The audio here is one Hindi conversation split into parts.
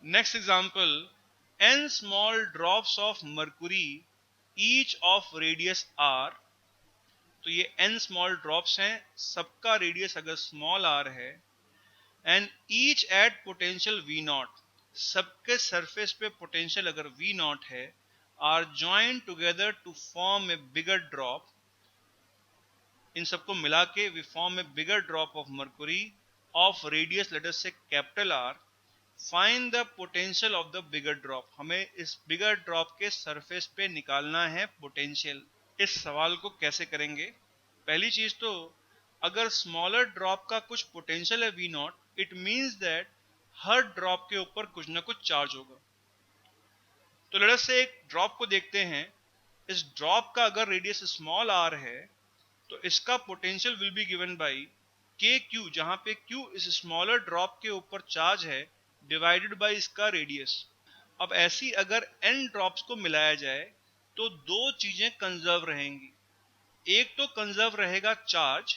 Next example, n small drops of Mercury each of radius r। तो ये n स्मॉल ड्रॉप्स हैं, सबका रेडियस अगर स्मॉल r है, and each at potential v not, सबके सरफेस पे पोटेंशियल अगर v नॉट है, are join together to form a bigger drop. इन सबको मिला के we form a bigger drop of mercury of radius let us say capital R। Find the potential of the bigger drop, हमें इस बिगर ड्रॉप के सरफेस पे निकालना है पोटेंशियल। इस सवाल को कैसे करेंगे? पहली चीज तो, अगर स्मॉलर ड्रॉप का कुछ पोटेंशियल है V not, it means that her drop के ऊपर कुछ ना कुछ चार्ज होगा। तो लेट अस से एक ड्रॉप को देखते हैं, इस ड्रॉप का अगर रेडियस स्मॉल r है तो इसका potential will be given by के क्यू, जहां पे क्यू इस स्मॉलर ड्रॉप के ऊपर चार्ज है, डिवाइडेड बाई इसका रेडियस। अब ऐसी अगर n ड्रॉप्स को मिलाया जाए तो दो चीजें कंजर्व रहेंगी। एक तो कंजर्व रहेगा charge,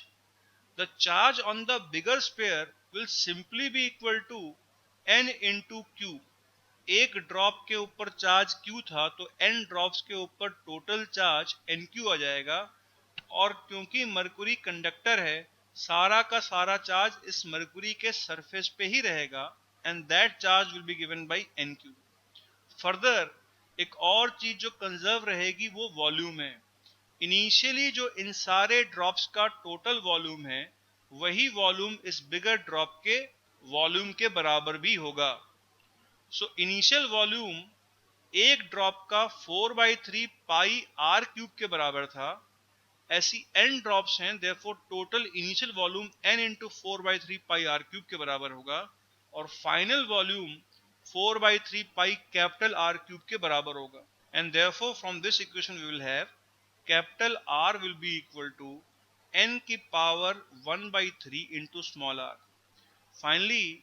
the charge on the bigger sphere will simply be equal to n into q. एक ड्रॉप के ऊपर चार्ज Q था तो n ड्रॉप्स के ऊपर टोटल चार्ज NQ आ जाएगा, और क्योंकि मरकुरी कंडक्टर है, सारा का सारा चार्ज इस मरकुरी के सरफेस पे ही रहेगा, and that charge will be given by NQ। Further एक और चीज जो कंजर्व रहेगी वो वॉल्यूम है। इनिशियली जो इन सारे ड्रॉप्स का टोटल वॉल्यूम है, वही वॉल्यूम इस बिगर ड्रॉप के वॉल्यूम के बराबर भी होगा। सो इनिशियल वॉल्यूम एक ड्रॉप का 4/3 पाई r क्यूब के बराबर था। ऐसी n ड्रॉप्स हैं, therefore total initial volume n into 4/3 pi r cube के बराबर होगा, और final volume 4/3 pi capital R cube के बराबर होगा। And therefore from this equation we will have capital R will be equal to n की power 1/3 into small r। Finally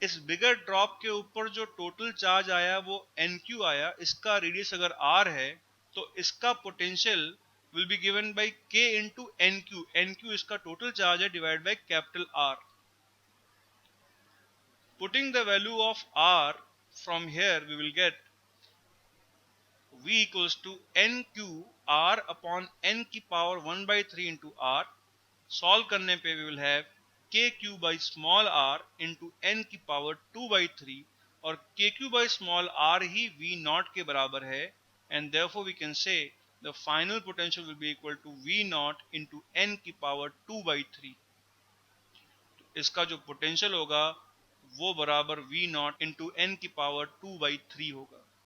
इस बिगर ड्रॉप के ऊपर जो टोटल चार्ज आया वो NQ आया, इसका रेडियस अगर R है तो इसका potential will be given by K into NQ। NQ इसका टोटल चार्ज है, divide by capital R। Putting the value of R from here, we will get V equals to NQ R upon N की पावर 1/3 into R। सॉल्व करने पे we will have KQ by small r into N की पावर 2/3, और KQ by small r he V naught के बराबर है, and therefore we can say the final potential will be equal to V naught into N की पावर 2/3। इसका जो पोटेंशियल होगा वो बराबर V naught into N की पावर 2/3 होगा।